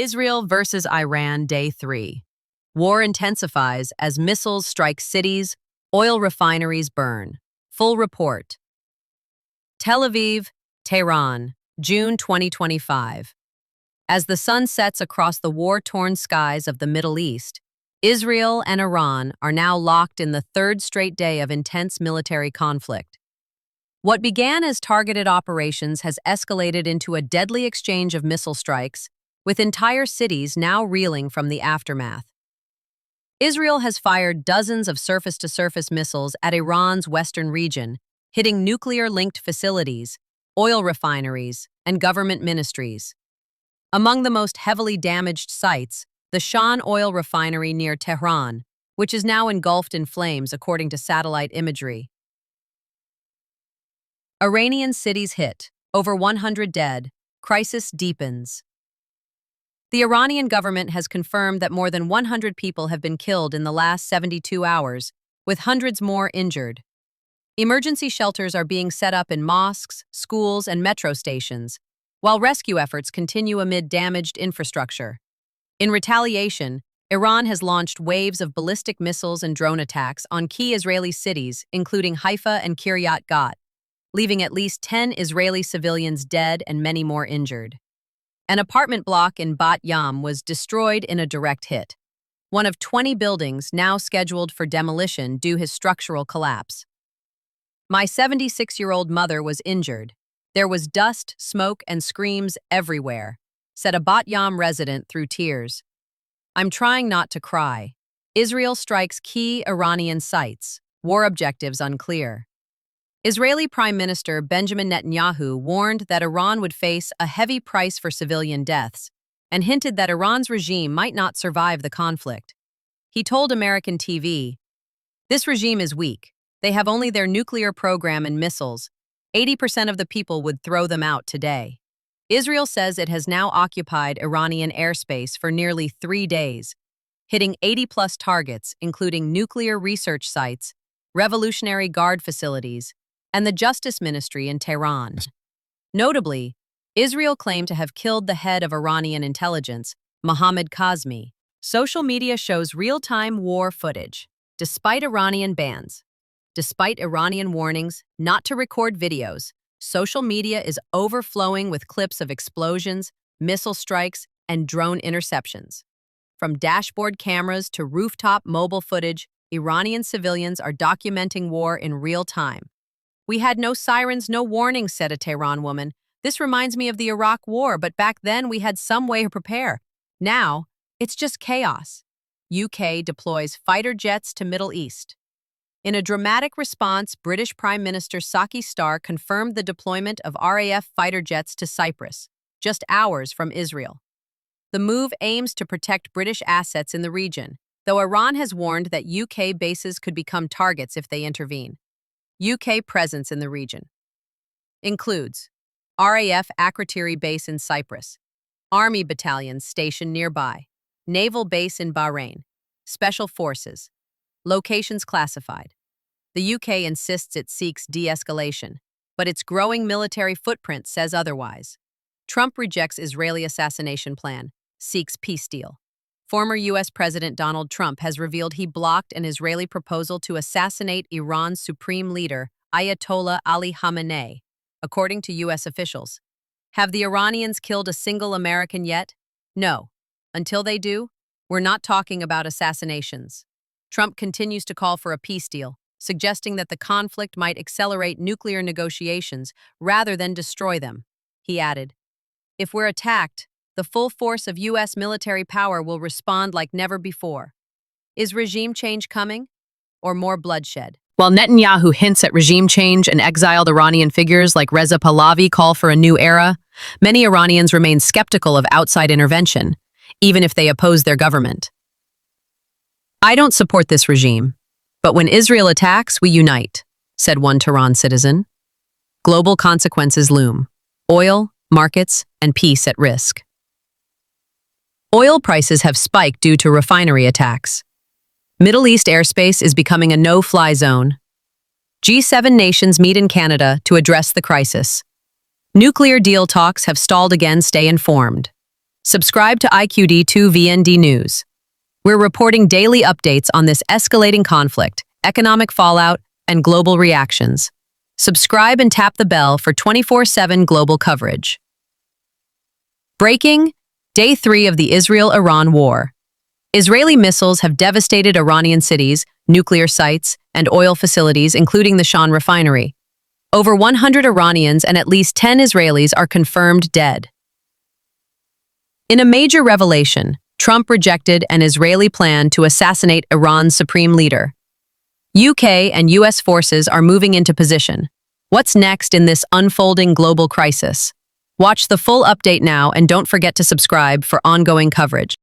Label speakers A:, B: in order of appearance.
A: Israel versus Iran, Day 3. War intensifies as missiles strike cities, oil refineries burn. Full report. Tel Aviv, Tehran, June 2025. As the sun sets across the war-torn skies of the Middle East, Israel and Iran are now locked in the third straight day of intense military conflict. What began as targeted operations has escalated into a deadly exchange of missile strikes, with entire cities now reeling from the aftermath. Israel has fired dozens of surface-to-surface missiles at Iran's western region, hitting nuclear-linked facilities, oil refineries, and government ministries. Among the most heavily damaged sites, the Shan oil refinery near Tehran, which is now engulfed in flames according to satellite imagery. Iranian cities hit, over 100 dead, crisis deepens. The Iranian government has confirmed that more than 100 people have been killed in the last 72 hours, with hundreds more injured. Emergency shelters are being set up in mosques, schools, and metro stations, while rescue efforts continue amid damaged infrastructure. In retaliation, Iran has launched waves of ballistic missiles and drone attacks on key Israeli cities, including Haifa and Kiryat Gat, leaving at least 10 Israeli civilians dead and many more injured. An apartment block in Bat Yam was destroyed in a direct hit, one of 20 buildings now scheduled for demolition due to structural collapse. My 76-year-old mother was injured. There was dust, smoke, and screams everywhere, said a Bat Yam resident through tears. I'm trying not to cry. Israel strikes key Iranian sites, war objectives unclear. Israeli Prime Minister Benjamin Netanyahu warned that Iran would face a heavy price for civilian deaths and hinted that Iran's regime might not survive the conflict. He told American TV, "This regime is weak. They have only their nuclear program and missiles. 80% of the people would throw them out today." Israel says it has now occupied Iranian airspace for nearly 3 days, hitting 80-plus targets, including nuclear research sites, Revolutionary Guard facilities, and the Justice Ministry in Tehran. Notably, Israel claimed to have killed the head of Iranian intelligence, Mohammad Kazmi. Social media shows real-time war footage, despite Iranian bans. Despite Iranian warnings not to record videos, social media is overflowing with clips of explosions, missile strikes, and drone interceptions. From dashboard cameras to rooftop mobile footage, Iranian civilians are documenting war in real time. "We had no sirens, no warnings," said a Tehran woman. "This reminds me of the Iraq War, but back then we had some way to prepare. Now, it's just chaos." UK deploys fighter jets to Middle East. In a dramatic response, British Prime Minister Saki Starr confirmed the deployment of RAF fighter jets to Cyprus, just hours from Israel. The move aims to protect British assets in the region, though Iran has warned that UK bases could become targets if they intervene. UK presence in the region includes RAF Akrotiri Base in Cyprus, Army battalions stationed nearby, Naval Base in Bahrain, Special Forces. Locations classified. The UK insists it seeks de-escalation, but its growing military footprint says otherwise. Trump rejects Israeli assassination plan, seeks peace deal. Former U.S. President Donald Trump has revealed he blocked an Israeli proposal to assassinate Iran's supreme leader, Ayatollah Ali Khamenei, according to U.S. officials. Have the Iranians killed a single American yet? No. Until they do, we're not talking about assassinations. Trump continues to call for a peace deal, suggesting that the conflict might accelerate nuclear negotiations rather than destroy them. He added, "If we're attacked, the full force of U.S. military power will respond like never before." Is regime change coming? Or more bloodshed? While Netanyahu hints at regime change and exiled Iranian figures like Reza Pahlavi call for a new era, many Iranians remain skeptical of outside intervention, even if they oppose their government. "I don't support this regime, but when Israel attacks, we unite," said one Tehran citizen. Global consequences loom. Oil, markets, and peace at risk. Oil prices have spiked due to refinery attacks. Middle East airspace is becoming a no-fly zone. G7 nations meet in Canada to address the crisis. Nuclear deal talks have stalled again. Stay informed. Subscribe to IQD2 VND News. We're reporting daily updates on this escalating conflict, economic fallout, and global reactions. Subscribe and tap the bell for 24/7 global coverage. Breaking, Day 3 of the Israel-Iran war. Israeli missiles have devastated Iranian cities, nuclear sites, and oil facilities, including the Shan refinery. Over 100 Iranians and at least 10 Israelis are confirmed dead. In a major revelation, Trump rejected an Israeli plan to assassinate Iran's supreme leader. UK and US forces are moving into position. What's next in this unfolding global crisis? Watch the full update now and don't forget to subscribe for ongoing coverage.